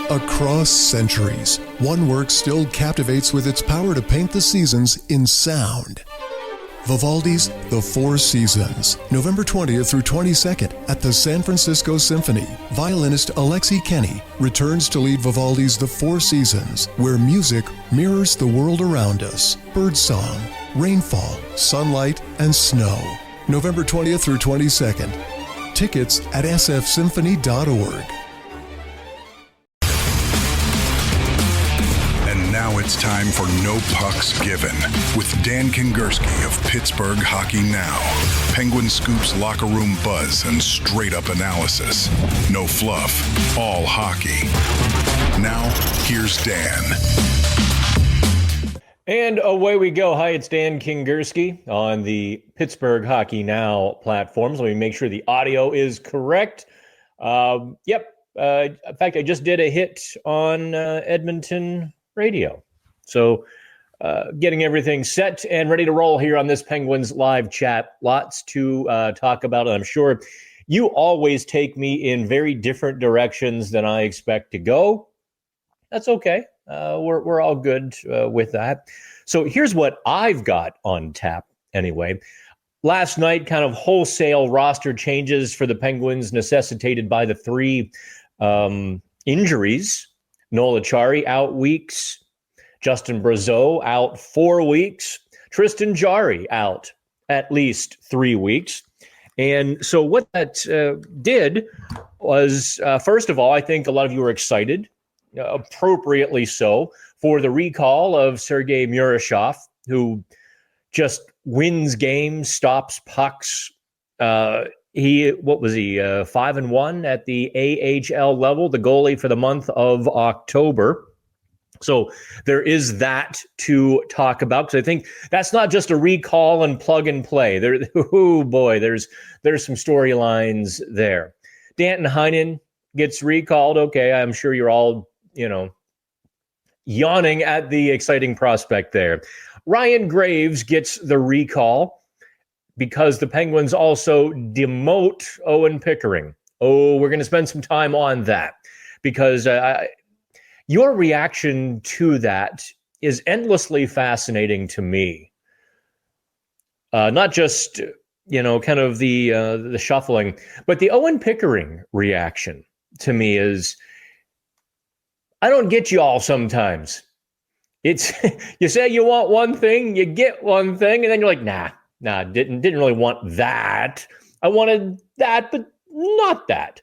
Across centuries, one work still captivates with its power to paint the seasons in sound. Vivaldi's The Four Seasons, November 20th through 22nd at the San Francisco Symphony. Violinist Alexei Kenny returns to lead Vivaldi's The Four Seasons, where music mirrors the world around us. Birdsong, rainfall, sunlight, and snow. November 20th through 22nd. Tickets at sfsymphony.org. Now it's time for No Pucks Given with Dan Kingerski of Pittsburgh Hockey Now. Penguin Scoops locker room buzz and straight-up analysis. No fluff, all hockey. Now, here's Dan. And away we go. Hi, it's Dan Kingerski on the Pittsburgh Hockey Now platforms. Let me make sure the audio is correct. In fact, I just did a hit on Edmonton radio. So getting everything set and ready to roll here on this Penguins live chat. Lots to talk about. I'm sure you always take me in very different directions than I expect to go. That's okay. We're all good with that. So here's what I've got on tap anyway. Last night, kind of wholesale roster changes for the Penguins necessitated by the three injuries. Noel Accari out weeks, Justin Brazeau out 4 weeks, Tristan Jarry out at least 3 weeks. And so what that did was, first of all, I think a lot of you were excited, appropriately so, for the recall of Sergei Murashov, who just wins games, stops pucks. He 5-1 at the AHL level, the goalie for the month of October. So there is that to talk about, because I think that's not just a recall and plug and play. There's some storylines there. Danton Heinen gets recalled. Okay, I'm sure you're all, yawning at the exciting prospect there. Ryan Graves gets the recall because the Penguins also demote Owen Pickering. Oh, we're going to spend some time on that because your reaction to that is endlessly fascinating to me. Not just, kind of the shuffling, but the Owen Pickering reaction to me is, I don't get you all sometimes. It's you say you want one thing, you get one thing, and then you're like, nah, didn't really want that. I wanted that, but not that.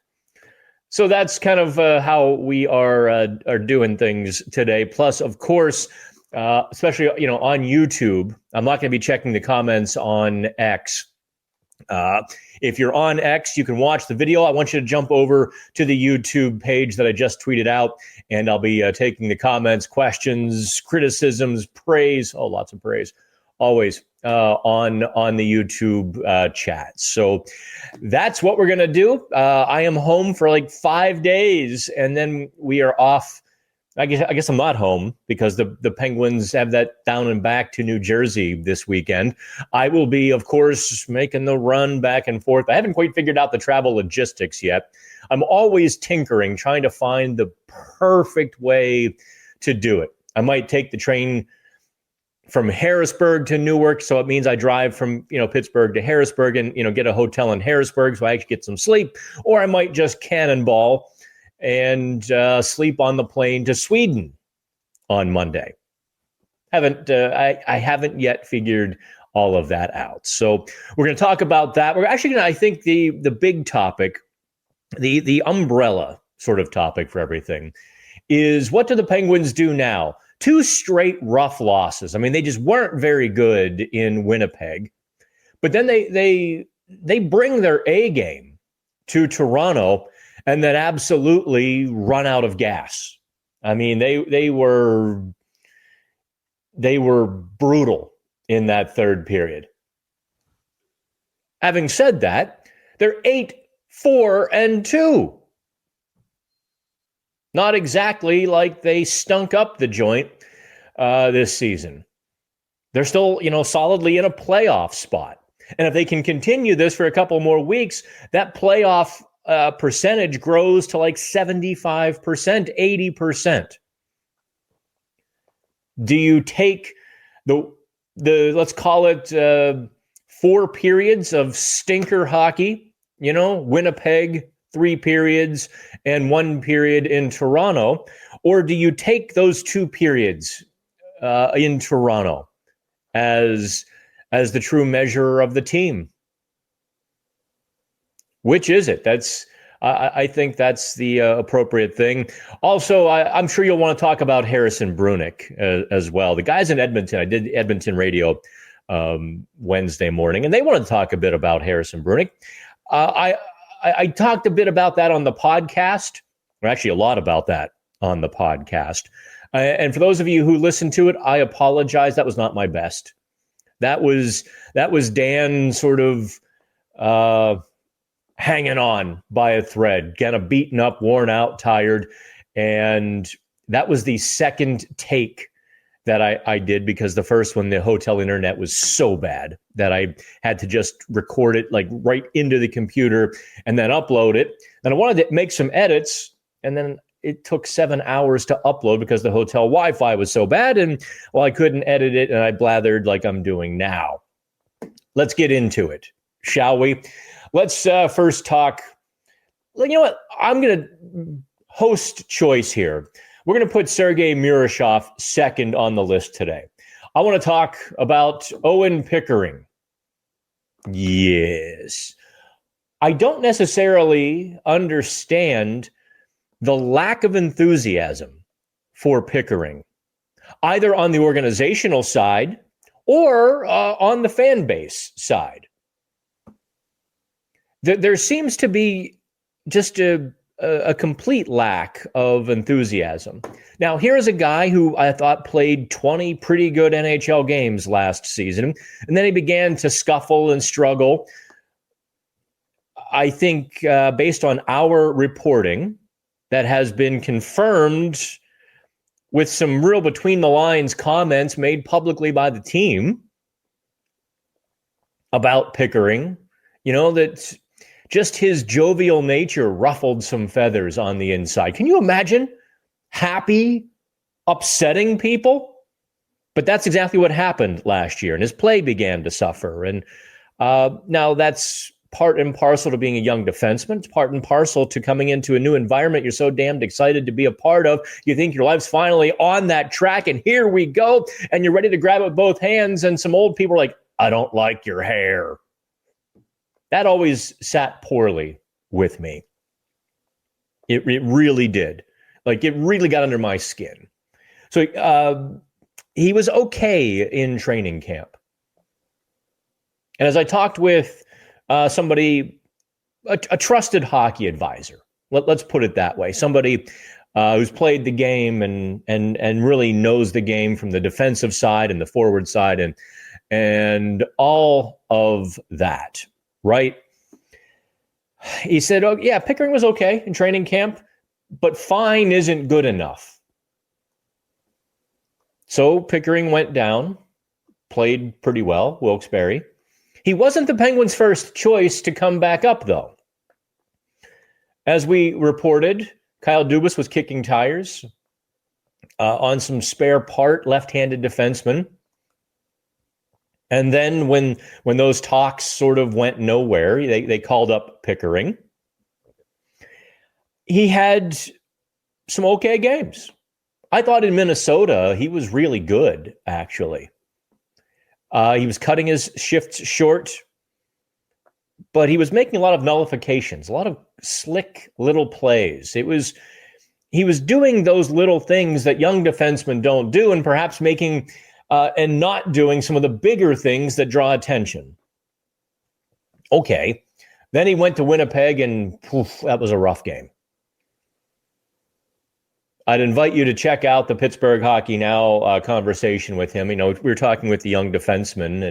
So that's kind of how we are doing things today. Plus, of course, especially on YouTube, I'm not going to be checking the comments on X. If you're on X, you can watch the video. I want you to jump over to the YouTube page that I just tweeted out, and I'll be taking the comments, questions, criticisms, praise. Oh, lots of praise. Always on the YouTube chat. So that's what we're going to do. I am home for like 5 days, and then we are off. I guess I'm not home because the Penguins have that down and back to New Jersey this weekend. I will be, of course, making the run back and forth. I haven't quite figured out the travel logistics yet. I'm always tinkering, trying to find the perfect way to do it. I might take the train from Harrisburg to Newark, so it means I drive from Pittsburgh to Harrisburg and get a hotel in Harrisburg so I actually get some sleep, or I might just cannonball and sleep on the plane to Sweden on Monday. I haven't yet figured all of that out. So we're going to talk about that. We're actually going to, I think the big topic, the umbrella sort of topic for everything is, what do the Penguins do now? 2 straight rough losses. I mean, they just weren't very good in Winnipeg. But then they bring their A game to Toronto and then absolutely run out of gas. I mean, they were brutal in that third period. Having said that, they're 8-4-2. Not exactly like they stunk up the joint this season. They're still, solidly in a playoff spot. And if they can continue this for a couple more weeks, that playoff percentage grows to like 75%, 80%. Do you take the let's call it 4 periods of stinker hockey, Winnipeg, 3 periods and 1 period in Toronto, or do you take those 2 periods in Toronto as the true measure of the team? Which is it? I think that's the appropriate thing. Also, I'm sure you'll want to talk about Harrison Brunick as well. The guys in Edmonton, I did Edmonton radio Wednesday morning, and they wanted to talk a bit about Harrison Brunick. I talked a bit about that on the podcast, or actually a lot about that on the podcast. And for those of you who listened to it, I apologize. That was not my best. That was Dan sort of hanging on by a thread, kind of beaten up, worn out, tired. And that was the second take that I did, because the first one, the hotel internet was so bad that I had to just record it like right into the computer and then upload it. And I wanted to make some edits, and then it took 7 hours to upload because the hotel Wi-Fi was so bad. And I couldn't edit it, and I blathered like I'm doing now. Let's get into it, shall we? Let's first talk. You know what? I'm going to host choice here. We're going to put Sergei Murashov second on the list today. I want to talk about Owen Pickering. Yes. I don't necessarily understand the lack of enthusiasm for Pickering, either on the organizational side or on the fan base side. There seems to be just a complete lack of enthusiasm. Now, here's a guy who I thought played 20 pretty good NHL games last season, and then he began to scuffle and struggle. I think based on our reporting that has been confirmed with some real between-the-lines comments made publicly by the team about Pickering, that just his jovial nature ruffled some feathers on the inside. Can you imagine happy, upsetting people? But that's exactly what happened last year, and his play began to suffer. And now that's part and parcel to being a young defenseman. It's part and parcel to coming into a new environment you're so damned excited to be a part of. You think your life's finally on that track, and here we go, and you're ready to grab it with both hands, and some old people are like, I don't like your hair. That always sat poorly with me. It really did. Like, it really got under my skin. So he was okay in training camp. And as I talked with somebody, a trusted hockey advisor, let's put it that way, somebody who's played the game and really knows the game from the defensive side and the forward side and all of that. Right. He said, oh, yeah, Pickering was okay in training camp, but fine isn't good enough. So Pickering went down, played pretty well, Wilkes-Barre. He wasn't the Penguins' first choice to come back up, though. As we reported, Kyle Dubas was kicking tires on some spare part left-handed defenseman. And then when those talks sort of went nowhere, they called up Pickering. He had some okay games. I thought in Minnesota, he was really good, actually. He was cutting his shifts short, but he was making a lot of nullifications, a lot of slick little plays. He was doing those little things that young defensemen don't do, and perhaps making and not doing some of the bigger things that draw attention. Okay. Then he went to Winnipeg, and that was a rough game. I'd invite you to check out the Pittsburgh Hockey Now conversation with him. We were talking with the young defenseman,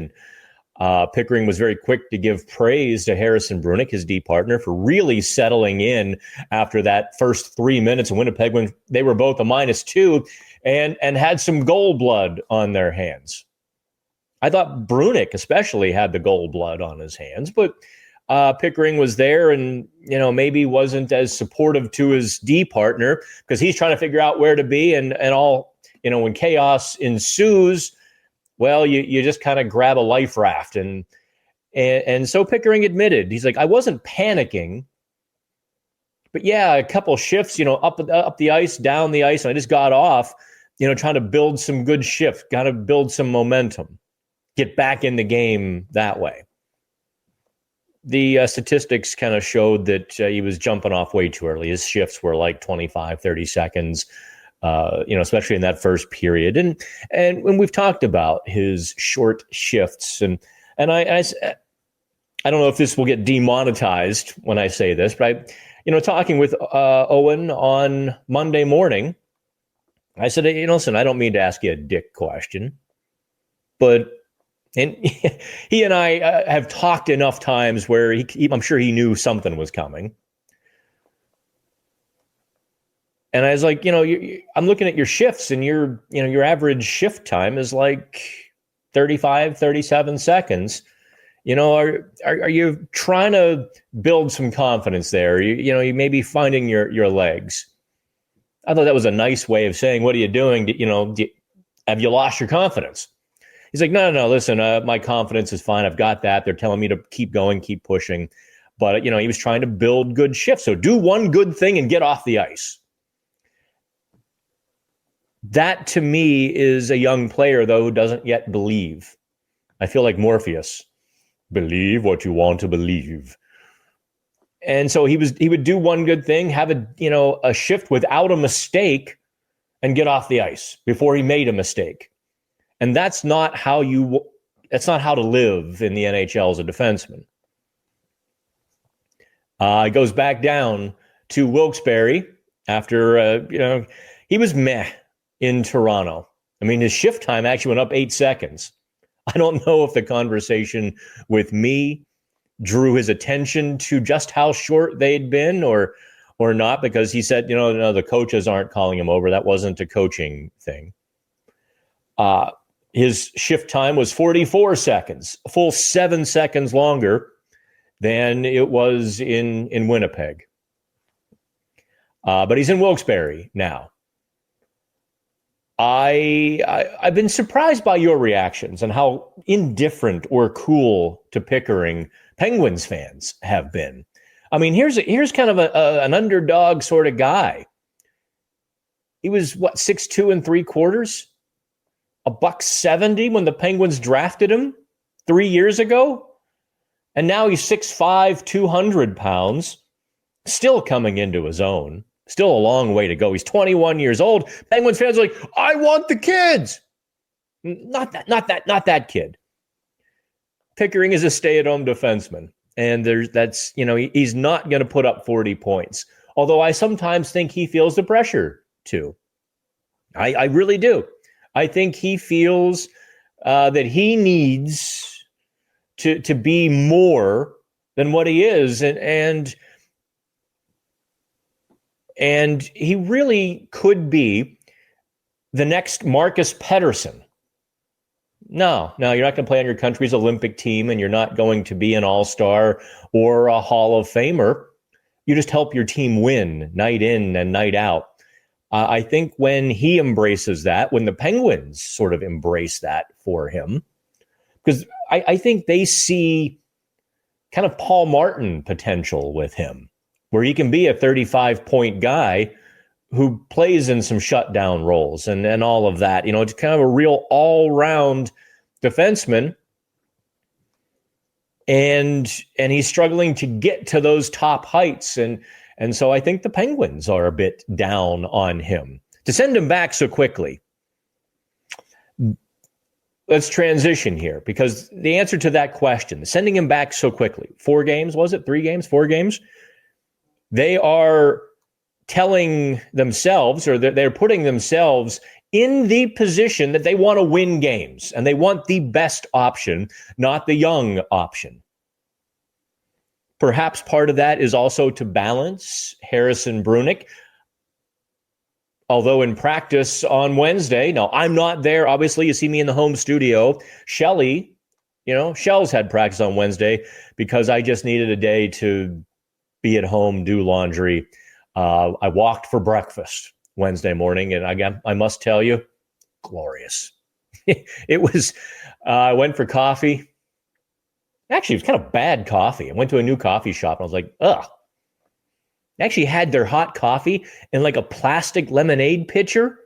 and Pickering was very quick to give praise to Harrison Brunick, his D partner, for really settling in after that first 3 minutes in Winnipeg when they were both a -2 and had some goal blood on their hands. I thought Brunick especially had the goal blood on his hands, but Pickering was there and, maybe wasn't as supportive to his D partner because he's trying to figure out where to be and all, when chaos ensues, well, you just kind of grab a life raft. And so Pickering admitted, he's like, I wasn't panicking, but yeah, a couple shifts, up the ice, down the ice. And I just got off, trying to build some good shift, got to build some momentum, get back in the game that way. The statistics kind of showed that he was jumping off way too early. His shifts were like 25, 30 seconds, especially in that first period. And when we've talked about his short shifts, and I don't know if this will get demonetized when I say this, but talking with Owen on Monday morning, I said, listen, I don't mean to ask you a dick question, but and he and I have talked enough times where I'm sure he knew something was coming. And I was like, I'm looking at your shifts and your average shift time is like 35, 37 seconds. Are you trying to build some confidence there? You may be finding your legs. I thought that was a nice way of saying, what are you doing? Have you lost your confidence? He's like, no, listen, my confidence is fine. I've got that. They're telling me to keep going, keep pushing. But, he was trying to build good shifts. So do one good thing and get off the ice. That, to me, is a young player, though, who doesn't yet believe. I feel like Morpheus. Believe what you want to believe. And so he would do one good thing, have a shift without a mistake, and get off the ice before he made a mistake. And that's not how to live in the NHL as a defenseman. It goes back down to Wilkes-Barre after, he was meh in Toronto. I mean, his shift time actually went up 8 seconds. I don't know if the conversation with me drew his attention to just how short they'd been or not, because he said, no, the coaches aren't calling him over. That wasn't a coaching thing. His shift time was 44 seconds, a full 7 seconds longer than it was in Winnipeg. But he's in Wilkes-Barre now. I've been surprised by your reactions and how indifferent or cool to Pickering Penguins fans have been. I mean, here's kind of an underdog sort of guy. He was 6'2 3/4, $170 when the Penguins drafted him 3 years ago, and now he's 6'5", 200 pounds, still coming into his own. Still a long way to go. He's 21 years old. Penguins fans are like, I want the kids. Not that kid. Pickering is a stay-at-home defenseman. And he's not going to put up 40 points. Although I sometimes think he feels the pressure too. I really do. I think he feels that he needs to be more than what he is. And he really could be the next Marcus Pettersson. No, you're not going to play on your country's Olympic team, and you're not going to be an all-star or a Hall of Famer. You just help your team win night in and night out. I think when he embraces that, when the Penguins sort of embrace that for him, because I think they see kind of Paul Martin potential with him, where he can be a 35-point guy who plays in some shutdown roles and all of that. It's kind of a real all-round defenseman. And he's struggling to get to those top heights. And so I think the Penguins are a bit down on him. To send him back so quickly, let's transition here, because the answer to that question, sending him back so quickly, 4 games, was it? 3 games? 4 games? They are telling themselves, or they're putting themselves in the position that they want to win games, and they want the best option, not the young option. Perhaps part of that is also to balance Harrison Brunick. Although in practice on Wednesday, no, I'm not there. Obviously, you see me in the home studio. Shelley Shells had practice on Wednesday because I just needed a day to be at home, do laundry. I walked for breakfast Wednesday morning, and I must tell you, glorious. It was, I went for coffee. Actually, it was kind of bad coffee. I went to a new coffee shop, and I was like, ugh. They actually had their hot coffee in like a plastic lemonade pitcher.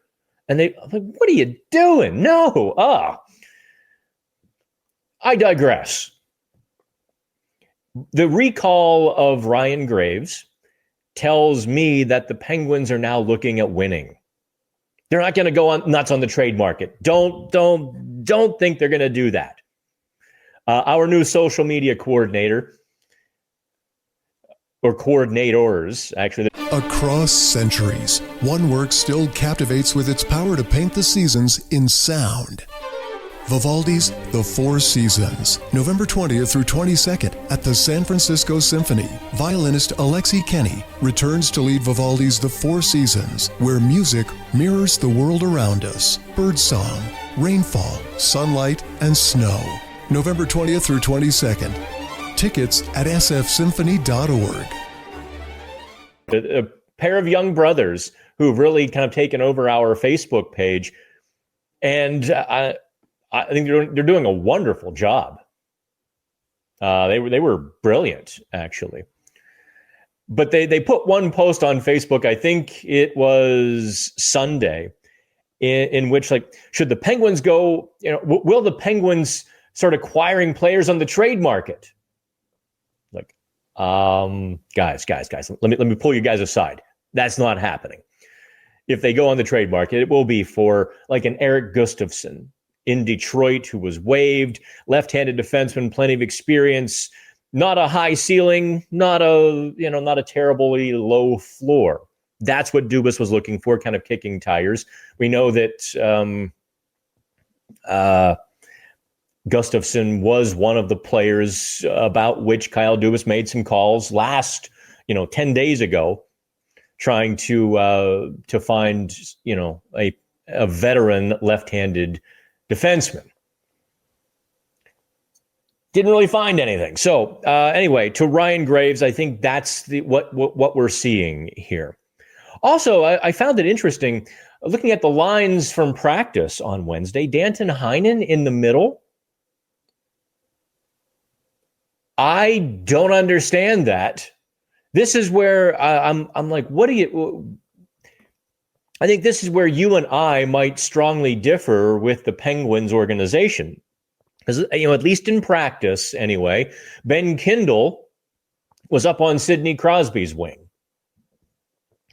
And I'm like, what are you doing? No, I digress. The recall of Ryan Graves tells me that the Penguins are now looking at winning. They're not going to go nuts on the trade market. Don't think they're going to do that. Our new social media coordinator, or coordinators, actually. Across centuries, one work still captivates with its power to paint the seasons in sound. Vivaldi's The Four Seasons, November 20th through 22nd at the San Francisco Symphony. Violinist Alexei Kenny returns to lead Vivaldi's The Four Seasons, where music mirrors the world around us. Birdsong, rainfall, sunlight, and snow. November 20th through 22nd. Tickets at sfsymphony.org. A pair of young brothers who've really kind of taken over our Facebook page, and I think they're doing a wonderful job. They were brilliant, actually. But they put one post on Facebook, I think it was Sunday, in which, like, should the Penguins go, will the Penguins start acquiring players on the trade market? Like, guys, let me pull you guys aside. That's not happening. If they go on the trade market, it will be for like an Eric Gustafsson in Detroit, who was waived, left-handed defenseman, plenty of experience, not a high ceiling, not a terribly low floor. That's what Dubas was looking for, kind of kicking tires. We know that Gustafsson was one of the players about which Kyle Dubas made some calls last, 10 days ago, trying to find, a veteran left-handed defenseman. Didn't really find anything. So anyway, to Ryan Graves, I think that's what we're seeing here. Also, I found it interesting looking at the lines from practice on Wednesday. Danton Heinen in the middle. I don't understand that. This is where I'm like, what do you? I think this is where you and I might strongly differ with the Penguins organization. Because, at least in practice anyway, Ben Kindel was up on Sidney Crosby's wing.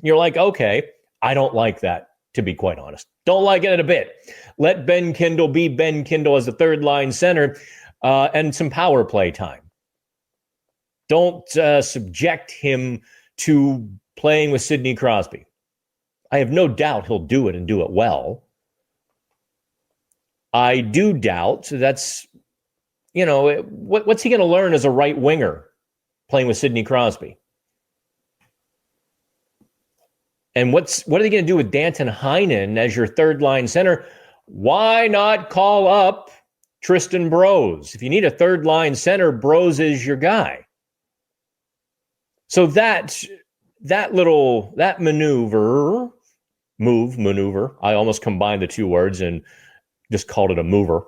You're like, okay, I don't like that, to be quite honest. Don't like it a bit. Let Ben Kindel be Ben Kindel as the third line center and some power play time. Don't subject him to playing with Sidney Crosby. I have no doubt he'll do it and do it well. I do doubt that's, what's he going to learn as a right winger playing with Sidney Crosby? And what are they going to do with Danton Heinen as your third line center? Why not call up Tristan Broz? If you need a third line center, Broz is your guy. So that maneuver, I almost combined the two words and just called it a mover.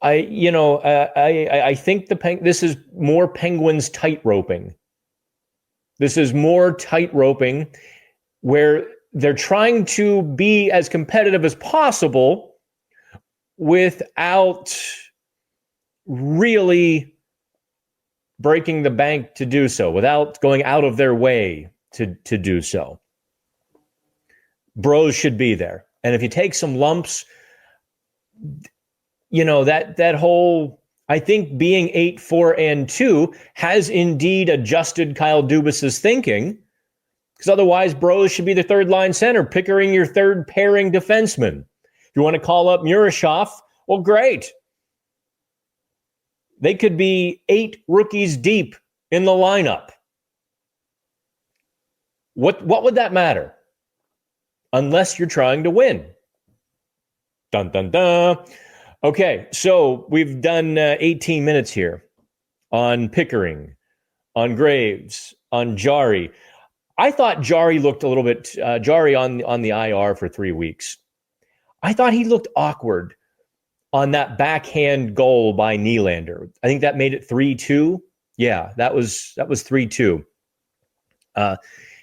I think this is more Penguins tight-roping. This is more tight-roping where they're trying to be as competitive as possible without really breaking the bank to do so, without going out of their way to do so. Broz should be there. And if you take some lumps, that whole, I think being 8-4-2 has indeed adjusted Kyle Dubas's thinking, because otherwise Broz should be the third line center, Pickering your third pairing defenseman. If you want to call up Murashov, well, great. They could be 8 rookies deep in the lineup. What would that matter? Unless you're trying to win. Dun, dun, dun. Okay, so we've done 18 minutes here on Pickering, on Graves, on Jarry. I thought Jarry looked a little bit, Jarry on the IR for 3 weeks. I thought he looked awkward on that backhand goal by Nylander. I think that made it 3-2. Yeah, that was 3-2.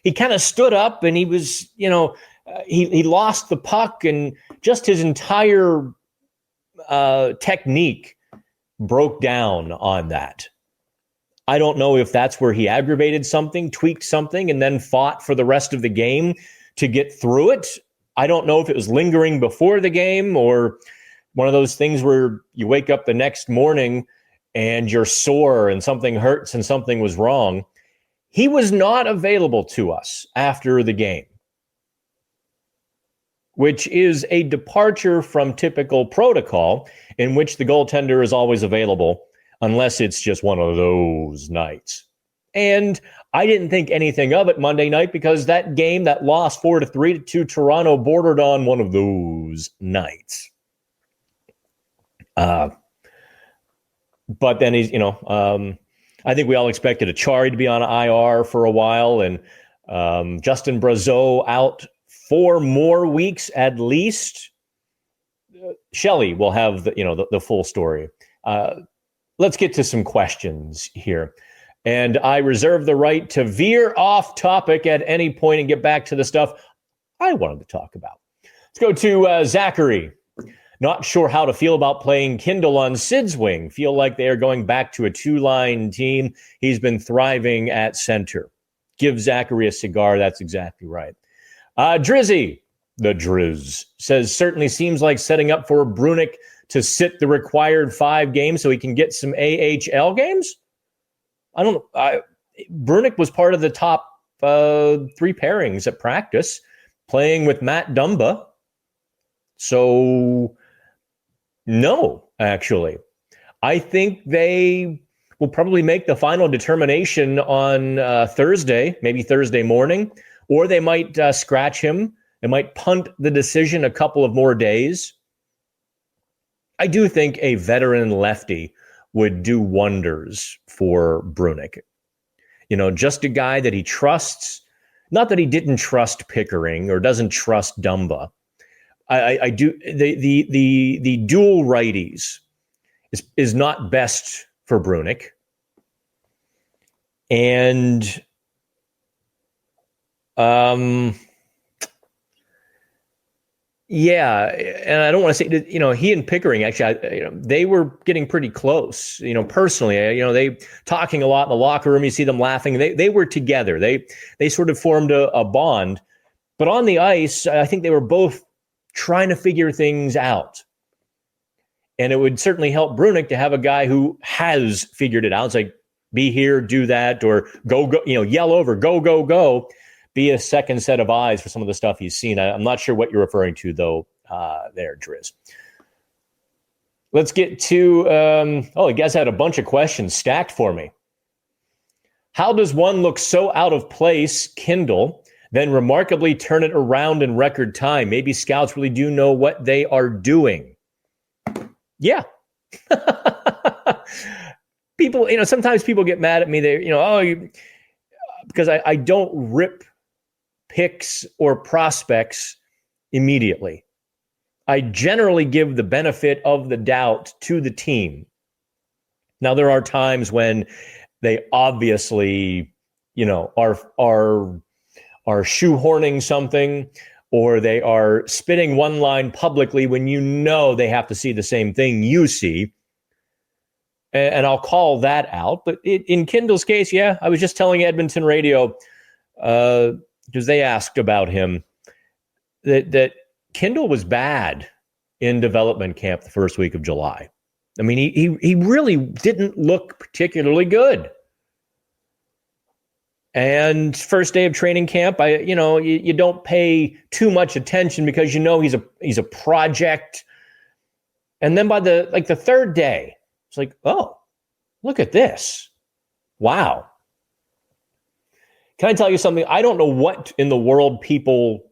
He kind of stood up and he was, he lost the puck and just his entire technique broke down on that. I don't know if that's where he aggravated something, tweaked something, and then fought for the rest of the game to get through it. I don't know if it was lingering before the game or one of those things where you wake up the next morning and you're sore and something hurts and something was wrong. He was not available to us after the game, which is a departure from typical protocol in which the goaltender is always available unless it's just one of those nights. And I didn't think anything of it Monday night because that game, that loss 4-3 to Toronto, bordered on one of those nights. But then he's, I think we all expected Accari to be on IR for a while, and Justin Brazeau out 4 more weeks at least. Shelley will have the full story. Let's get to some questions here. And I reserve the right to veer off topic at any point and get back to the stuff I wanted to talk about. Let's go to Zachary. Not sure how to feel about playing Kindel on Sid's wing. Feel like they are going back to a 2-line team. He's been thriving at center. Give Zachary a cigar. That's exactly right. Drizzy, the Driz, says certainly seems like setting up for Brunick to sit the required 5 games so he can get some AHL games. I don't know. Brunick was part of the top 3 pairings at practice, playing with Matt Dumba. So, no, actually. I think they will probably make the final determination on Thursday, maybe Thursday morning, or they might scratch him. They might punt the decision a couple of more days. I do think a veteran lefty would do wonders for Brunick. Just a guy that he trusts. Not that he didn't trust Pickering or doesn't trust Dumba. I do. The dual righties is not best for Brunick. And yeah, and I don't want to say, he and Pickering, actually, they were getting pretty close, personally. They talking a lot in the locker room. You see them laughing. They were together. They sort of formed a bond. But on the ice, I think they were both trying to figure things out. And it would certainly help Brunick to have a guy who has figured it out. It's like, be here, do that, or go, yell over, go. Be a second set of eyes for some of the stuff he's seen. I'm not sure what you're referring to, though, there, Driz. Let's get to, you guys had a bunch of questions stacked for me. How does one look so out of place, Kindel, then remarkably turn it around in record time? Maybe scouts really do know what they are doing. Yeah. People, sometimes people get mad at me. Because I don't rip picks or prospects immediately. I generally give the benefit of the doubt to the team. Now, there are times when they obviously, are shoehorning something, or they are spitting one line publicly when they have to see the same thing you see. And I'll call that out. But in Kindel's case, yeah, I was just telling Edmonton Radio, because they asked about him, that Kindel was bad in development camp the first week of July. I mean, he really didn't look particularly good. And first day of training camp, you don't pay too much attention because he's a project. And then by the third day, it's like, oh, look at this. Wow. Can I tell you something? I don't know what in the world people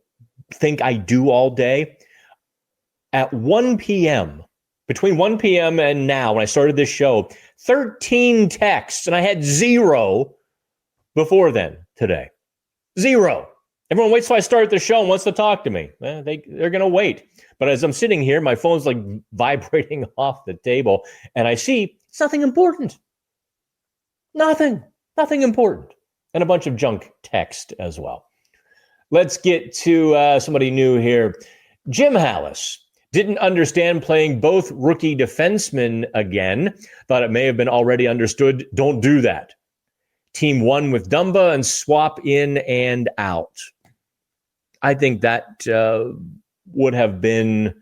think I do all day. At 1 p.m., Between 1 p.m. and now, when I started this show, 13 texts, and I had 0 before then today. 0. Everyone waits till I start the show and wants to talk to me. They're going to wait. But as I'm sitting here, my phone's like vibrating off the table, and I see it's nothing important. Nothing important. And a bunch of junk text as well. Let's get to somebody new here. Jim Hallis didn't understand playing both rookie defensemen again. Thought it may have been already understood. Don't do that. Team one with Dumba and swap in and out. I think that would have been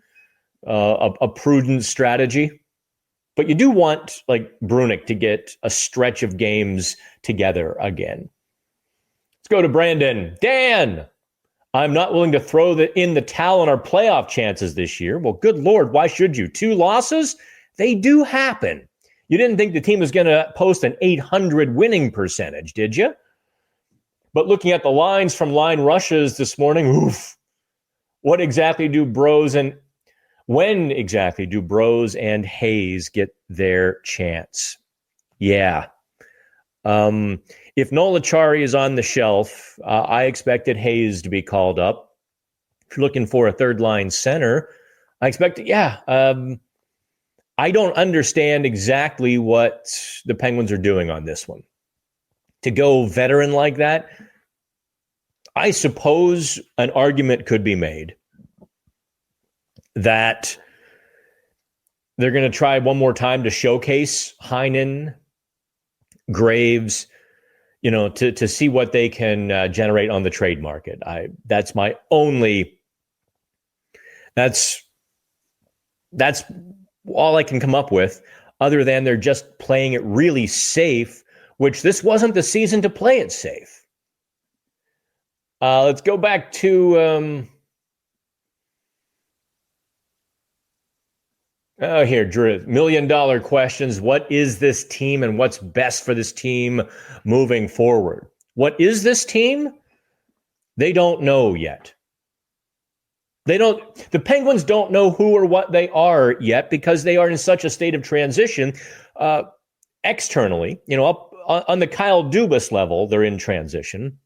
a prudent strategy. But you do want, like, Brunick to get a stretch of games together again. Let's go to Brandon. Dan, I'm not willing to throw in the towel on our playoff chances this year. Well, good Lord, why should you? 2 losses? They do happen. You didn't think the team was going to post an 800 winning percentage, did you? But looking at the lines from line rushes this morning, oof. When exactly do Broz and Hayes get their chance? Yeah. If Noel Accari is on the shelf, I expected Hayes to be called up. If you're looking for a third-line center, I expect it, I don't understand exactly what the Penguins are doing on this one. To go veteran like that, I suppose an argument could be made that they're going to try one more time to showcase Heinen, Graves, to see what they can generate on the trade market. That's my only. That's all I can come up with, other than they're just playing it really safe, which this wasn't the season to play it safe. Let's go back to here, Drew. $1 million questions. What is this team and what's best for this team moving forward? What is this team? They don't know yet. The Penguins don't know who or what they are yet because they are in such a state of transition externally. Up on the Kyle Dubas level, they're in transition.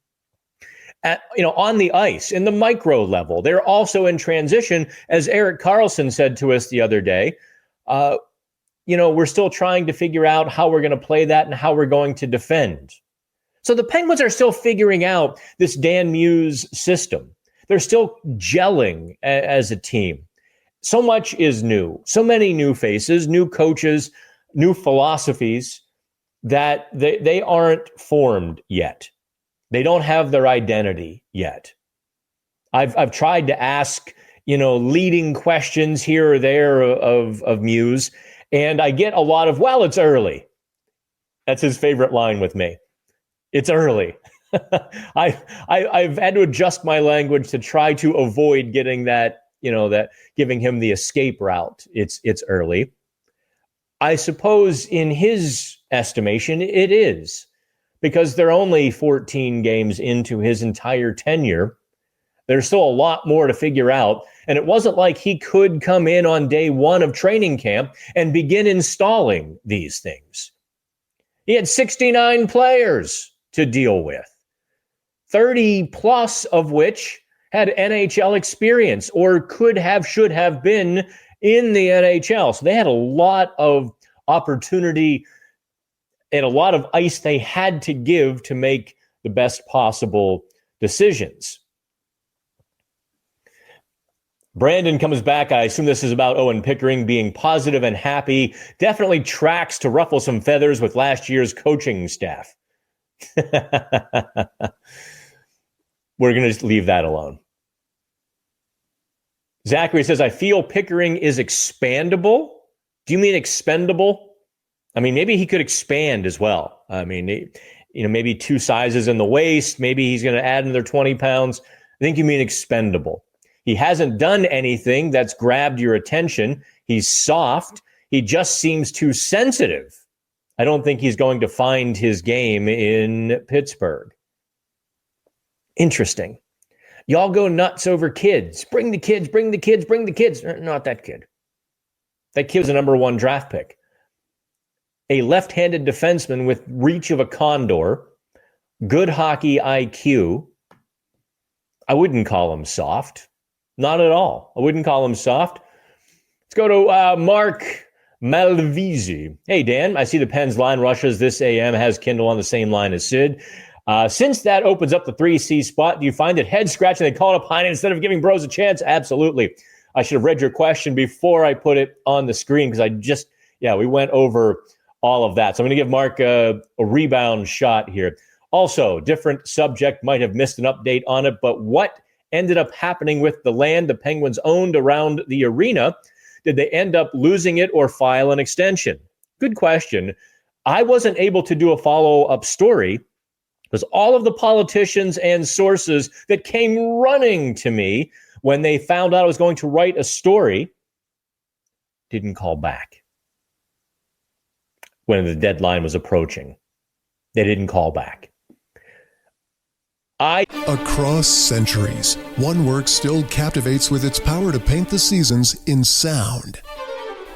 On the ice, in the micro level, they're also in transition. As Erik Karlsson said to us the other day, we're still trying to figure out how we're going to play that and how we're going to defend. So the Penguins are still figuring out this Dan Muse system. They're still gelling as a team. So much is new. So many new faces, new coaches, new philosophies that they aren't formed yet. They don't have their identity yet. I've tried to ask, leading questions here or there of Muse, and I get a lot of, well, it's early. That's his favorite line with me. It's early. I've had to adjust my language to try to avoid getting that, that giving him the escape route. It's early. I suppose in his estimation, it is, because they're only 14 games into his entire tenure. There's still a lot more to figure out. And it wasn't like he could come in on day one of training camp and begin installing these things. He had 69 players to deal with, 30 plus of which had NHL experience or should have been in the NHL. So they had a lot of opportunity and a lot of ice they had to give to make the best possible decisions. Brandon comes back. I assume this is about Owen Pickering being positive and happy. Definitely tracks to ruffle some feathers with last year's coaching staff. We're going to just leave that alone. Zachary says, I feel Pickering is expandable. Do you mean expendable? I mean, maybe he could expand as well. I mean, maybe 2 sizes in the waist. Maybe he's going to add another 20 pounds. I think you mean expendable. He hasn't done anything that's grabbed your attention. He's soft. He just seems too sensitive. I don't think he's going to find his game in Pittsburgh. Interesting. Y'all go nuts over kids. Bring the kids, bring the kids, bring the kids. Not that kid. That kid was a number 1 draft pick. A left-handed defenseman with reach of a condor, good hockey IQ. I wouldn't call him soft. Not at all. I wouldn't call him soft. Let's go to Mark Malvisi. Hey, Dan, I see the Pens line rushes this AM has Kindel on the same line as Sid. Since that opens up the 3C spot, do you find it head-scratching they call up Heinen instead of giving Broz a chance? Absolutely. I should have read your question before I put it on the screen because we went over all of that. So I'm going to give Mark a rebound shot here. Also, different subject, might have missed an update on it, but what ended up happening with the land the Penguins owned around the arena? Did they end up losing it or file an extension? Good question. I wasn't able to do a follow-up story because all of the politicians and sources that came running to me when they found out I was going to write a story didn't call back when the deadline was approaching. They didn't call back. Across centuries, one work still captivates with its power to paint the seasons in sound.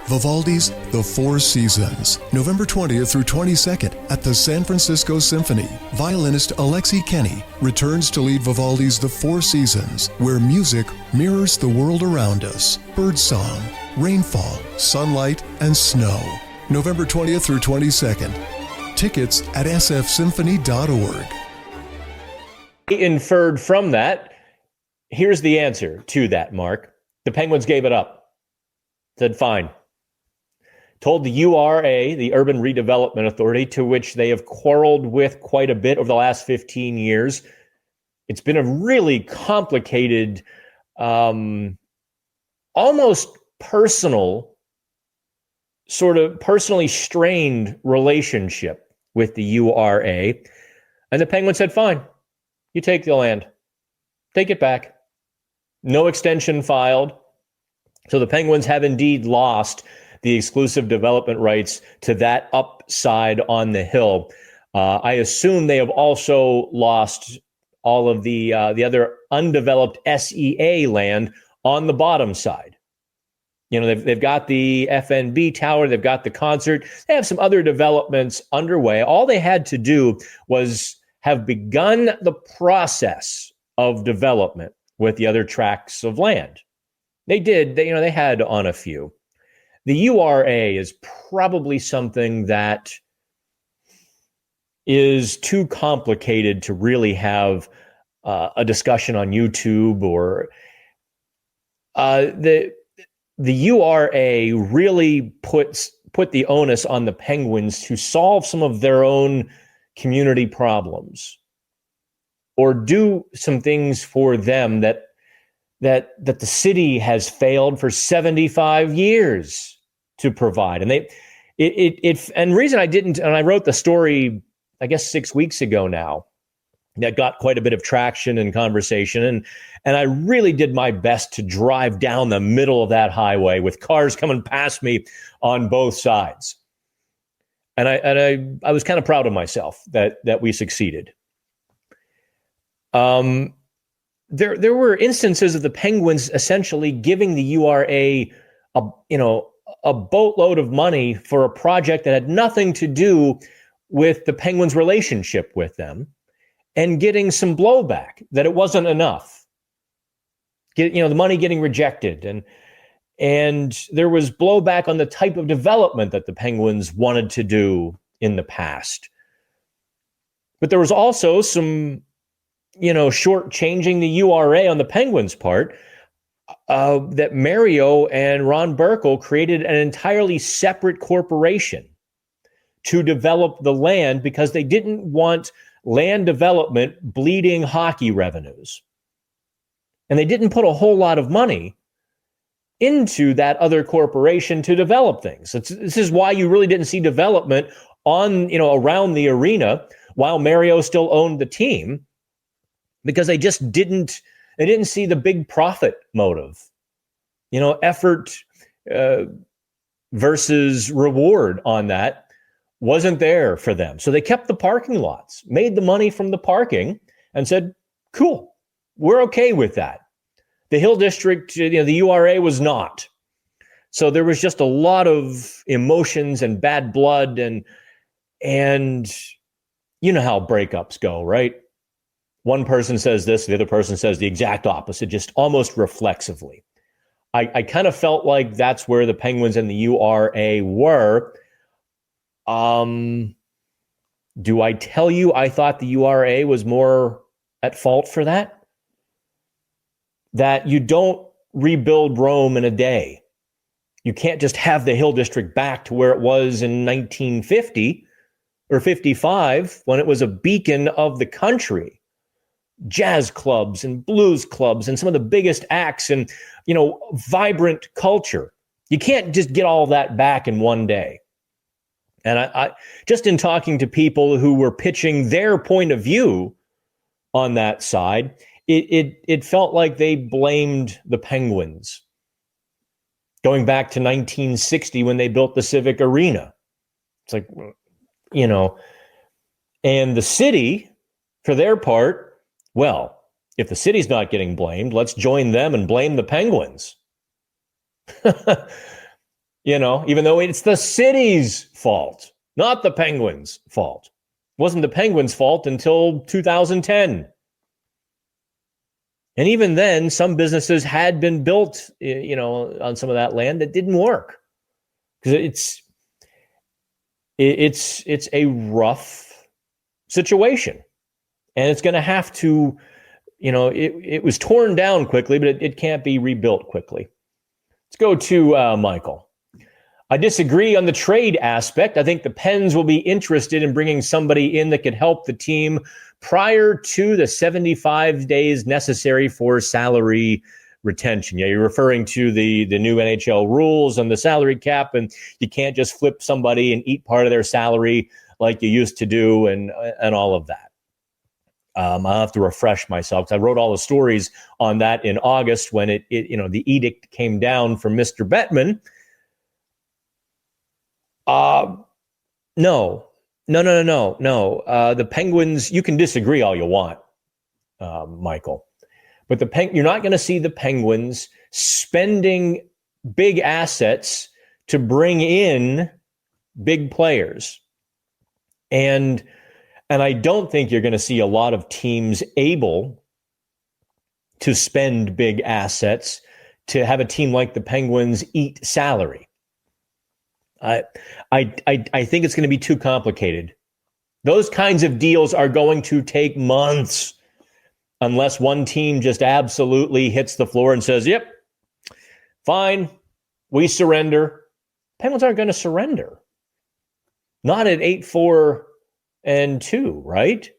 Vivaldi's The Four Seasons, November 20th through 22nd at the San Francisco Symphony. Violinist Alexei Kenny returns to lead Vivaldi's The Four Seasons, where music mirrors the world around us. Birdsong, rainfall, sunlight, and snow. November 20th through 22nd. Tickets at sfsymphony.org. Inferred from that, here's the answer to that, Mark. The Penguins gave it up. Said fine. Told the URA, the Urban Redevelopment Authority, to which they have quarreled with quite a bit over the last 15 years. It's been a really complicated, almost personal, sort of personally strained relationship with the URA. And the Penguins said, fine, you take the land. Take it back. No extension filed. So the Penguins have indeed lost the exclusive development rights to that upside on the hill. I assume they have also lost all of the other undeveloped SEA land on the bottom side. You know, they've got the FNB tower, they've got the concert, they have some other developments underway. All they had to do was have begun the process of development with the other tracts of land. They did, they had on a few. The URA is probably something that is too complicated to really have a discussion on YouTube or the URA really put the onus on the Penguins to solve some of their own community problems or do some things for them that the city has failed for 75 years to provide. And and reason I didn't, and I wrote the story, I guess 6 weeks ago now, that got quite a bit of traction and conversation. And I really did my best to drive down the middle of that highway with cars coming past me on both sides. And I was kind of proud of myself that we succeeded. There were instances of the Penguins essentially giving the URA a boatload of money for a project that had nothing to do with the Penguins' relationship with them, and getting some blowback that it wasn't enough. The money getting rejected, and there was blowback on the type of development that the Penguins wanted to do in the past. But there was also some shortchanging the URA on the Penguins' part, that Mario and Ron Burkle created an entirely separate corporation to develop the land because they didn't want land development bleeding hockey revenues. And they didn't put a whole lot of money into that other corporation to develop things. This is why you really didn't see development around the arena while Mario still owned the team, because they just didn't see the big profit motive. Effort versus reward on that wasn't there for them. So they kept the parking lots, made the money from the parking, and said, cool, we're okay with that. The Hill District, the URA was not. So there was just a lot of emotions and bad blood, and you know how breakups go, right? One person says this, the other person says the exact opposite, just almost reflexively. I kind of felt like that's where the Penguins and the URA were. Do I tell you I thought the URA was more at fault for that? That you don't rebuild Rome in a day. You can't just have the Hill District back to where it was in 1950 or 55 when it was a beacon of the country. Jazz clubs and blues clubs and some of the biggest acts and, you know, vibrant culture. You can't just get all that back in one day. And I just in talking to people who were pitching their point of view on that side, it felt like they blamed the Penguins. Going back to 1960 when they built the Civic Arena. It's like, you know, and the city, for their part, well, if the city's not getting blamed, let's join them and blame the Penguins. You know, even though it's the city's fault, not the Penguins' fault. It wasn't the Penguins' fault until 2010. And even then, some businesses had been built, you know, on some of that land that didn't work. Because it's a rough situation. And it's going to have to, you know, it was torn down quickly, but it can't be rebuilt quickly. Let's go to Michael. I disagree on the trade aspect. I think the Pens will be interested in bringing somebody in that could help the team prior to the 75 days necessary for salary retention. Yeah, you're referring to the new NHL rules and the salary cap, and you can't just flip somebody and eat part of their salary like you used to do and all of that. I'll have to refresh myself because I wrote all the stories on that in August when it you know, the edict came down from Mr. Bettman. No. The Penguins, you can disagree all you want, Michael, but you're not going to see the Penguins spending big assets to bring in big players. And I don't think you're going to see a lot of teams able to spend big assets to have a team like the Penguins eat salary. I think it's going to be too complicated. Those kinds of deals are going to take months unless one team just absolutely hits the floor and says, yep, fine, we surrender. Penguins aren't going to surrender. Not at 8-4-2, right?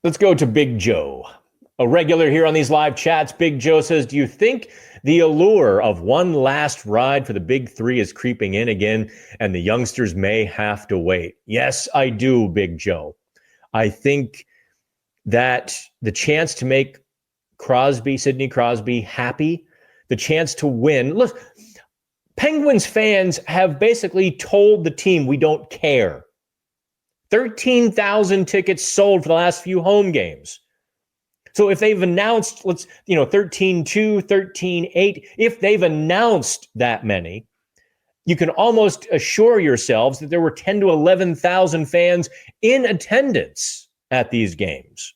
Let's go to Big Joe. A regular here on these live chats. Big Joe says, do you think the allure of one last ride for the big three is creeping in again and the youngsters may have to wait? Yes, I do, Big Joe. I think that the chance to make Sidney Crosby happy, the chance to win. Look, Penguins fans have basically told the team we don't care. 13,000 tickets sold for the last few home games. So if they've announced, 13-2, 13-8, if they've announced that many, you can almost assure yourselves that there were 10 to 11,000 fans in attendance at these games.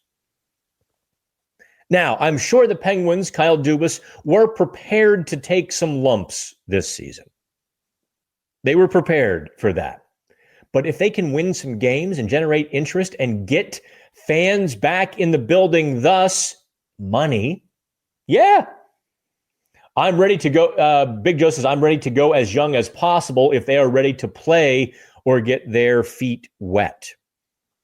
Now, I'm sure the Penguins, Kyle Dubas, were prepared to take some lumps this season. They were prepared for that. But if they can win some games and generate interest and get fans back in the building, thus money, yeah. I'm ready to go. Big Joe says, I'm ready to go as young as possible if they are ready to play or get their feet wet.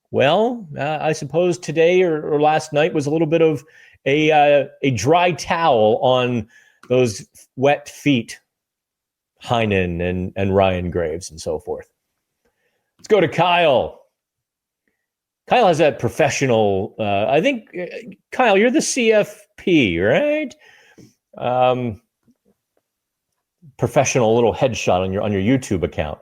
Well, I suppose today or last night was a little bit of a dry towel on those wet feet, Heinen and Ryan Graves and so forth. Let's go to Kyle. Kyle has that professional, I think, Kyle, you're the CFP, right? Professional little headshot on your YouTube account.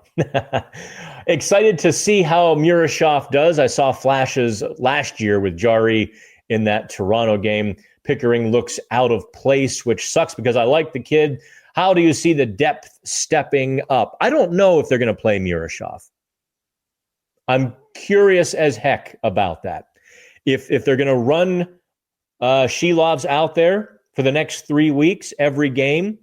Excited to see how Murashov does. I saw flashes last year with Jarry in that Toronto game. Pickering looks out of place, which sucks because I like the kid. How do you see the depth stepping up? I don't know if they're going to play Murashov. I'm curious as heck about that. If they're going to run Shilov's out there for the next 3 weeks, every game,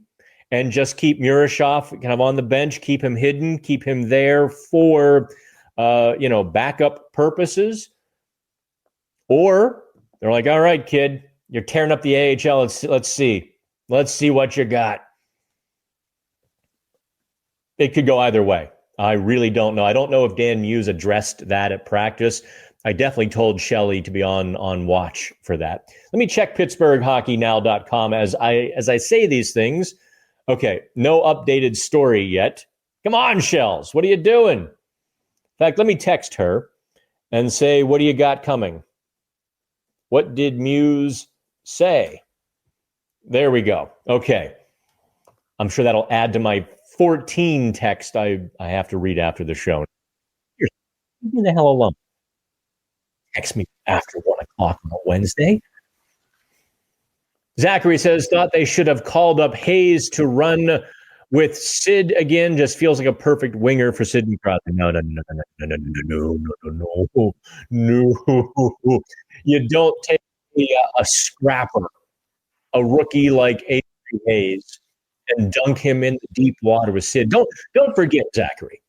and just keep Murashov kind of on the bench, keep him hidden, keep him there for, backup purposes. Or they're like, all right, kid, you're tearing up the AHL. Let's see. Let's see what you got. It could go either way. I really don't know. I don't know if Dan Muse addressed that at practice. I definitely told Shelley to be on watch for that. Let me check PittsburghHockeyNow.com as I say these things. Okay, no updated story yet. Come on, Shells. What are you doing? In fact, let me text her and say, what do you got coming? What did Muse say? There we go. Okay. I'm sure that'll add to my 14 text I have to read after the show. Leave me the hell alone. Text me after 1 o'clock on a Wednesday. Zachary says, thought they should have called up Hayes to run with Sid again. Just feels like a perfect winger for Sidney Crosby. No. You don't take a scrapper, a rookie like Avery Hayes, and dunk him in the deep water with Sid. Don't forget, Zachary.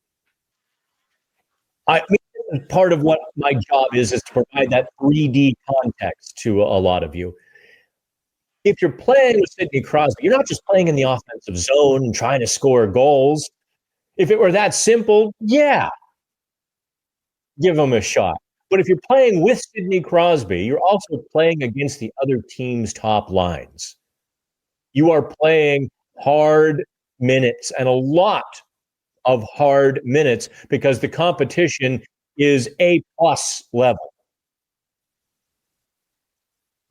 I mean, part of what my job is to provide that 3D context to a lot of you. If you're playing with Sidney Crosby, you're not just playing in the offensive zone and trying to score goals. If it were that simple, yeah, give him a shot. But if you're playing with Sidney Crosby, you're also playing against the other team's top lines. You are playing hard minutes and a lot of hard minutes because the competition is A-plus level.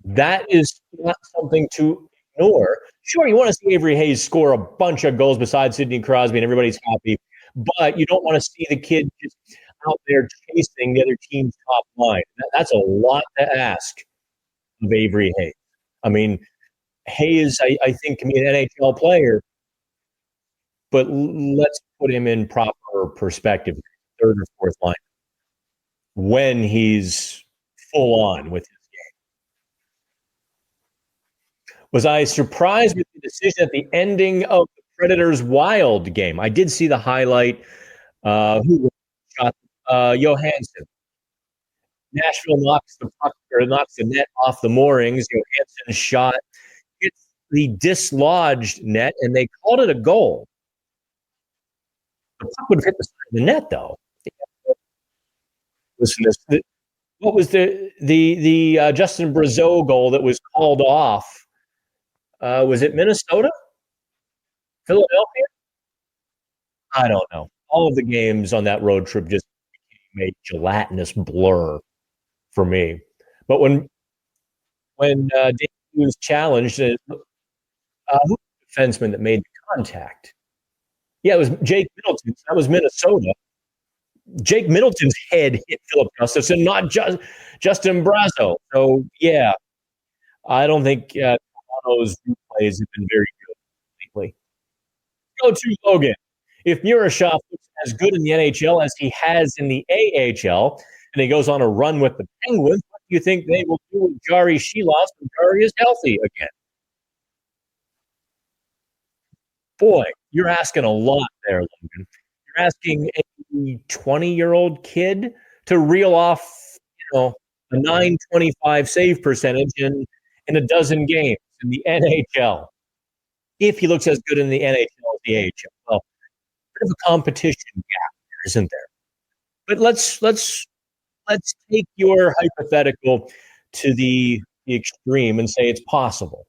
That is not something to ignore. Sure, you want to see Avery Hayes score a bunch of goals besides Sidney Crosby and everybody's happy, but you don't want to see the kid just out there chasing the other team's top line. That's a lot to ask of Avery Hayes. I mean, Hayes, I think, can be an NHL player, but let's put him in proper perspective, third or fourth line, when he's full on with his game. Was I surprised with the decision at the ending of the Predators Wild game? I did see the highlight. Who shot Johansson? Nashville knocks the puck or knocks the net off the moorings. Johansson shot hits the dislodged net, and they called it a goal. The puck would have hit the side of the net, though. Listen to this. What was the Justin Brazeau goal that was called off? Was it Minnesota? Philadelphia? I don't know. All of the games on that road trip just became a gelatinous blur for me. But when Dave was challenged, who was the defenseman that made the contact? Yeah, it was Jake Middleton. That was Minnesota. Jake Middleton's head hit Philip Gustafson, not Justin Brazeau. So, yeah, I don't think Toronto's replays have been very good lately. Go to Logan. If Murashov looks as good in the NHL as he has in the AHL, and he goes on a run with the Penguins, what do you think they will do with Jarry Shilovs when Jarry is healthy again? Boy, you're asking a lot there, Logan. You're asking a 20-year-old kid to reel off, a 925 save percentage in a dozen games in the NHL. If he looks as good in the NHL as the AHL. Well, a bit of a competition gap there, isn't there? But let's take your hypothetical to the extreme and say it's possible.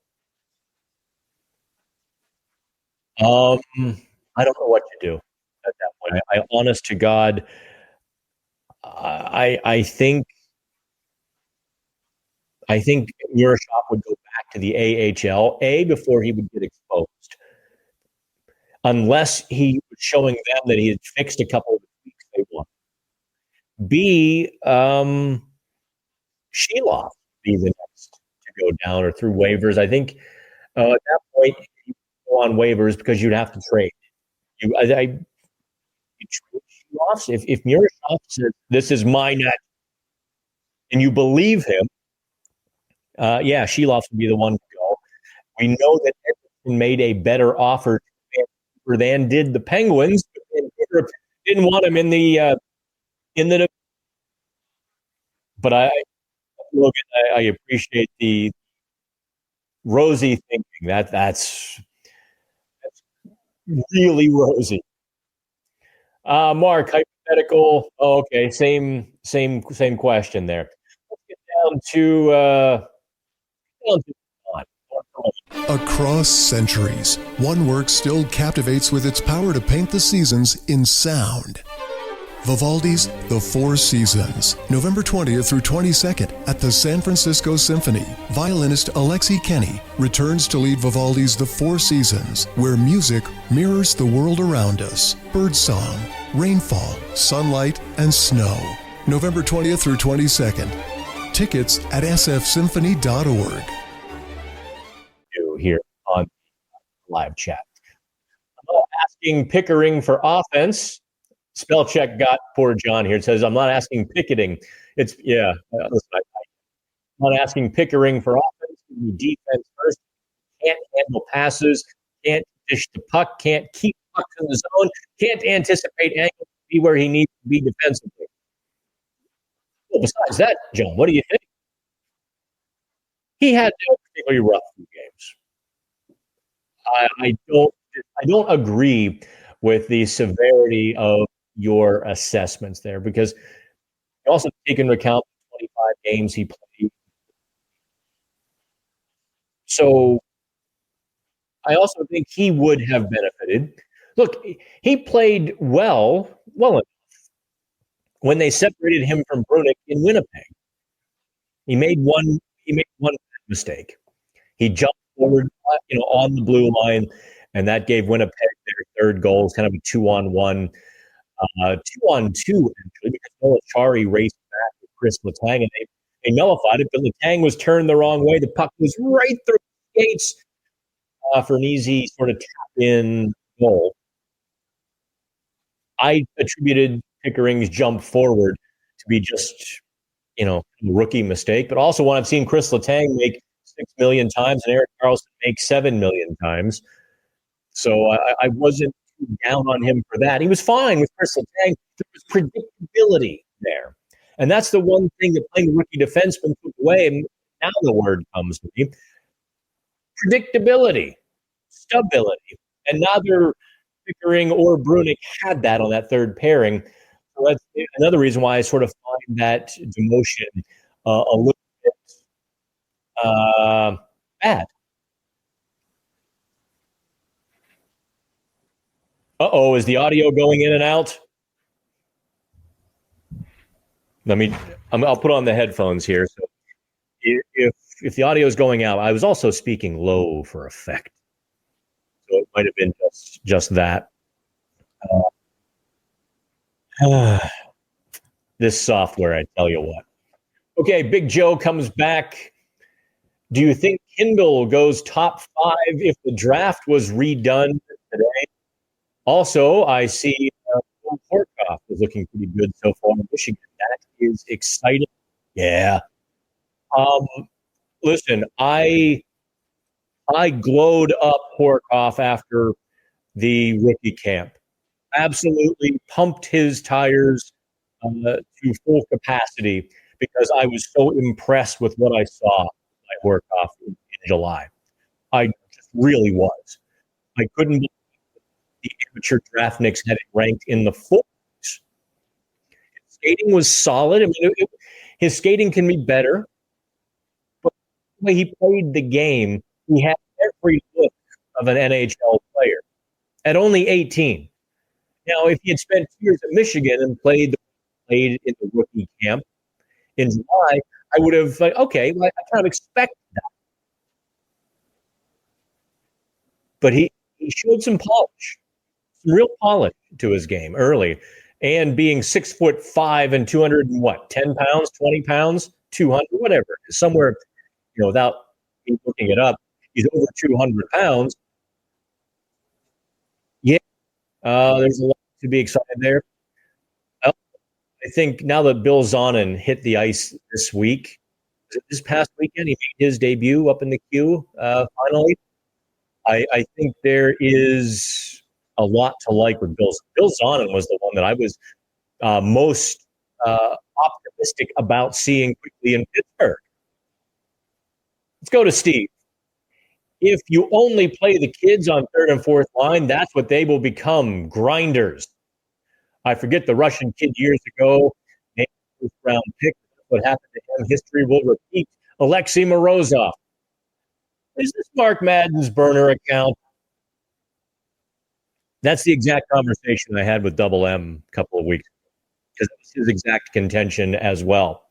I don't know what to do at that point. I honest to God, I think Murashov would go back to the AHL, before he would get exposed. Unless he was showing them that he had fixed a couple of weeks they won. B, Sheloff be the next to go down or through waivers. I think at that point you go on waivers because you'd have to trade. You trade Sheloffs. If Murashov says this is my net, and you believe him, Sheloffs would be the one to go. We know that Edmonton made a better offer than did the Penguins. Didn't want him in the but Logan, I appreciate the rosy thinking. That's really rosy. Mark, hypothetical. Oh, okay, same question there. Let's get down to Across centuries, one work still captivates with its power to paint the seasons in sound. Vivaldi's The Four Seasons, November 20th through 22nd at the San Francisco Symphony. Violinist Alexei Kenny returns to lead Vivaldi's The Four Seasons, where music mirrors the world around us. Birdsong, rainfall, sunlight, and snow. November 20th through 22nd. Tickets at sfsymphony.org. Here on live chat. Asking Pickering for offense. Spell check got poor John here. It says, I'm not asking picketing. It's, I'm not asking Pickering for offense. Defense first. Can't handle passes. Can't dish the puck. Can't keep pucks in the zone. Can't anticipate angles to be where he needs to be defensively. Well, besides that, John, what do you think? He had no particularly rough few games. I don't agree with the severity of your assessments there, because you also take into account the 25 games he played. So I also think he would have benefited. Look, he played well enough when they separated him from Brunick in Winnipeg. He made one mistake. He jumped forward, on the blue line, and that gave Winnipeg their third goal. It's kind of a 2-on-1, 2-on-2 actually, because Jarry raced back with Chris Letang, and they nullified it. But Letang was turned the wrong way. The puck was right through the skates for an easy sort of tap-in goal. I attributed Pickering's jump forward to be just, a rookie mistake, but also when I've seen Chris Letang make 6 million times and Erik Karlsson make 7 million times. So I wasn't too down on him for that. He was fine with Chris Letang. There was predictability there. And that's the one thing that playing rookie defenseman took away. And now the word comes to me. Predictability, stability. And neither Pickering or Brunick had that on that third pairing. So that's another reason why I sort of find that demotion a little bit bad. Is the audio going in and out? I'll put on the headphones here. So if the audio is going out, I was also speaking low for effect. So it might have been just that. This software, I tell you what. Okay, Big Joe comes back. Do you think Kindel goes top 5 if the draft was redone today? Also, I see Horkoff is looking pretty good so far in Michigan. That is exciting. Yeah. Listen, I glowed up Horkoff after the rookie camp. Absolutely pumped his tires to full capacity because I was so impressed with what I saw by Horkoff in July. I just really was. I couldn't believe the amateur draftniks had it ranked in the 40s. His skating was solid. I mean, his skating can be better, but the way he played the game, he had every look of an NHL player at only 18. Now, if he had spent 2 years at Michigan and played in the rookie camp in July, I would have I kind of expected that. But he showed some polish, some real polish to his game early, and being 6'5" and 210 pounds, 20 pounds, 200, whatever, somewhere, without me looking it up, he's over 200 pounds. Yeah, there's a lot to be excited there. I think now that Bill Zonin hit the ice this past weekend, he made his debut up in the queue finally. I think there is a lot to like with Bill. Bill Zonin was the one that I was most optimistic about seeing quickly in Pittsburgh. Let's go to Steve. If you only play the kids on third and fourth line, that's what they will become, grinders. I forget the Russian kid years ago, first round pick. What happened to him, history will repeat. Alexei Murashov. Is this Mark Madden's burner account? That's the exact conversation I had with Double M a couple of weeks ago, because it was his exact contention as well.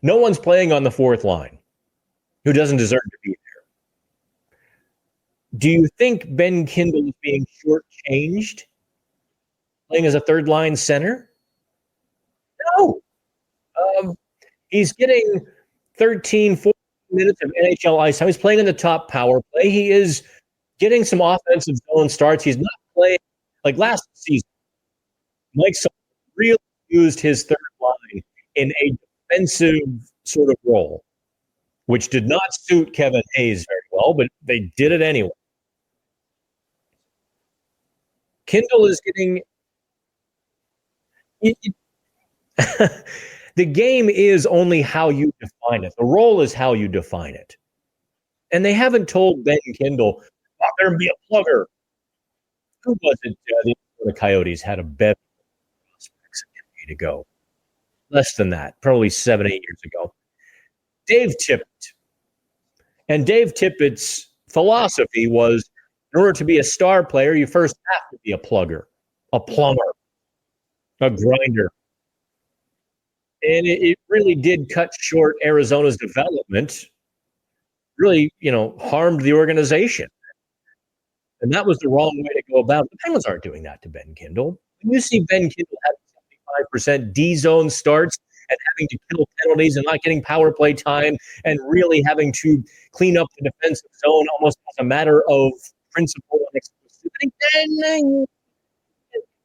No one's playing on the fourth line who doesn't deserve to be there. Do you think Ben Kindel is being shortchanged playing as a third line center? No. He's getting 13, 14 minutes of NHL ice time. He's playing in the top power play. He is getting some offensive zone starts. He's not playing like last season. Mike really used his third line in a defensive sort of role, which did not suit Kevin Hayes very well, but they did it anyway. Kindel is getting the game is only how you define it. The role is how you define it. And they haven't told Ben Kindel, "Not there and be a plugger." Who was it? The Coyotes had a better prospects a decade ago. Less than that, probably 7-8 years ago. Dave Tippett. And Dave Tippett's philosophy was, in order to be a star player, you first have to be a plugger, a plumber, a grinder. And it really did cut short Arizona's development, really, harmed the organization. And that was the wrong way to go about it. The Penguins aren't doing that to Ben Kindel. When you see Ben Kindel having 75% D-zone starts and having to kill penalties and not getting power play time and really having to clean up the defensive zone almost as a matter of principle and exclusivity, then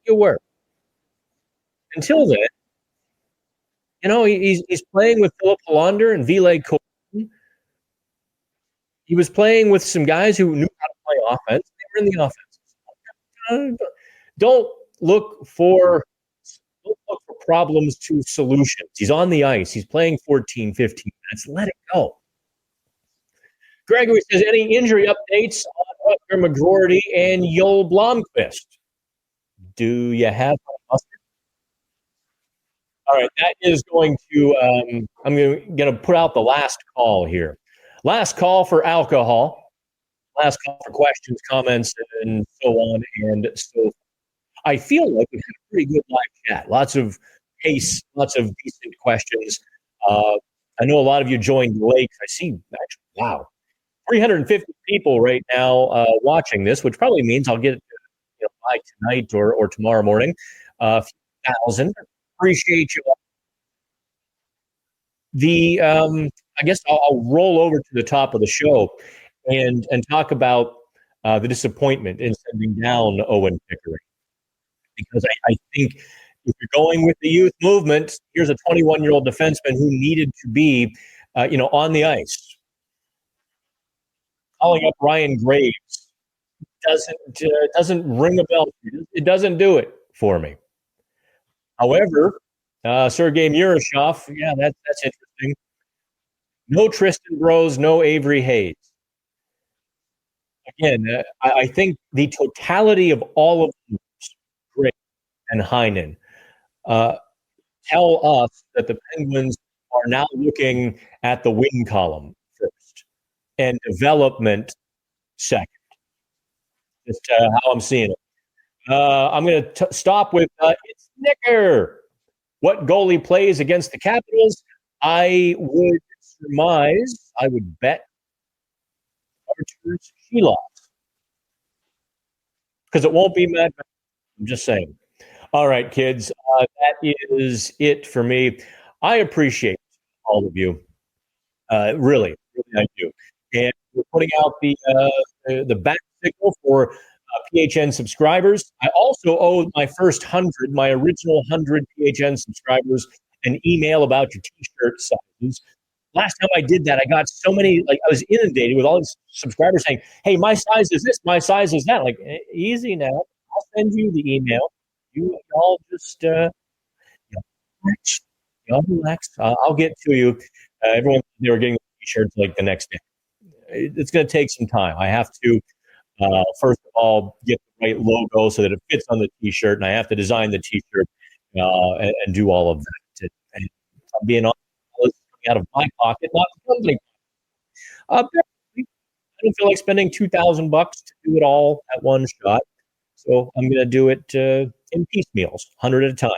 you were. Until then, he's playing with Philip Hollander and Ville Koivu. He was playing with some guys who knew how to play offense. They were in the offense. Don't look for problems to solutions. He's on the ice. He's playing 14, 15 minutes. Let it go. Gregory says, any injury updates on Rutger McGroarty and Joel Blomqvist? Do you have one? All right, that is going to I'm going to put out the last call here. Last call for alcohol. Last call for questions, comments, and so on and so forth. I feel like we had a pretty good live chat. Lots of pace, lots of decent questions. I know a lot of you joined late. I see, actually, wow, 350 people right now watching this, which probably means I'll get it by tonight or tomorrow morning. A few thousand. Appreciate you all. I guess I'll roll over to the top of the show and talk about the disappointment in sending down Owen Pickering. Because I think if you're going with the youth movement, here's a 21-year-old defenseman who needed to be, on the ice. Calling up Ryan Graves doesn't ring a bell. It doesn't do it for me. However, Sergei Murashov, yeah, that's interesting. No Tristan Broz, no Avery Hayes. Again, I think the totality of all of them, Gray and Heinen, tell us that the Penguins are now looking at the win column first and development second. Just how I'm seeing it. I'm going to stop with it's Nicker. What goalie plays against the Capitals? I would surmise, I would bet Arturs Sheloff. Because it won't be Matt. I'm just saying. All right, kids, that is it for me. I appreciate all of you. Really, I do. And we're putting out the back signal for PHN subscribers. I also owe my first 100, my original 100 PHN subscribers, an email about your T-shirt sizes. Last time I did that, I got so many, I was inundated with all these subscribers saying, hey, my size is this, my size is that. Like, easy now. I'll send you the email. You all just relax. Y'all relax. I'll get to you. Everyone, they were getting the T-shirts like the next day. It's going to take some time. I have to, first of all, get the right logo so that it fits on the T-shirt, and I have to design the T-shirt and do all of that. And I'm being honest, it's coming out of my pocket, not the company. I don't feel like spending $2,000 to do it all at one shot, so I'm going to do it in piecemeals, 100 at a time,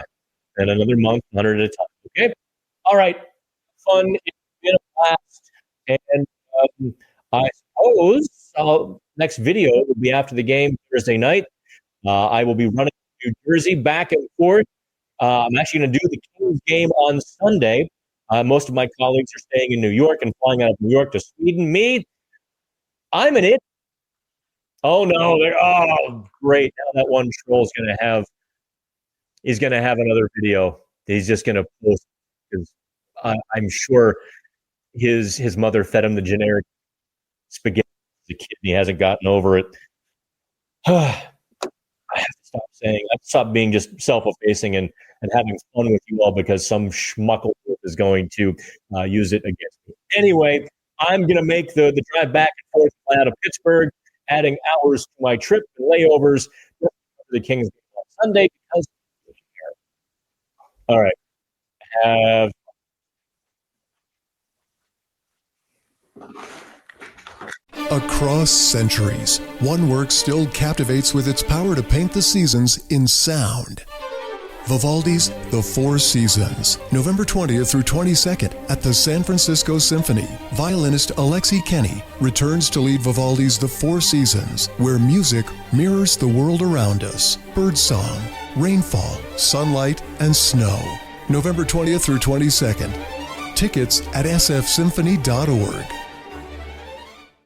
and another month, 100 at a time. Okay, all right, fun. It's been a blast, and I suppose next video will be after the game Thursday night. I will be running to New Jersey back and forth. I'm actually going to do the Kings game on Sunday. Most of my colleagues are staying in New York and flying out of New York to Sweden. I'm an idiot. Oh no! Oh, great! Now that one troll is going to have another video. He's just going to post because I'm sure his mother fed him the generic spaghetti as a kid and he hasn't gotten over it. I have to stop saying. I have to stop being just self-effacing and having fun with you all because some schmuckle is going to use it against me. Anyway, I'm going to make the drive back and forth out of Pittsburgh, adding hours to my trip and layovers for the Kings game on Sunday because all right. Have Across centuries, one work still captivates with its power to paint the seasons in sound. Vivaldi's The Four Seasons, November 20th through 22nd at the San Francisco Symphony. Violinist Alexei Kenny returns to lead Vivaldi's The Four Seasons, where music mirrors the world around us. Birdsong, rainfall, sunlight, and snow. November 20th through 22nd. Tickets at sfsymphony.org.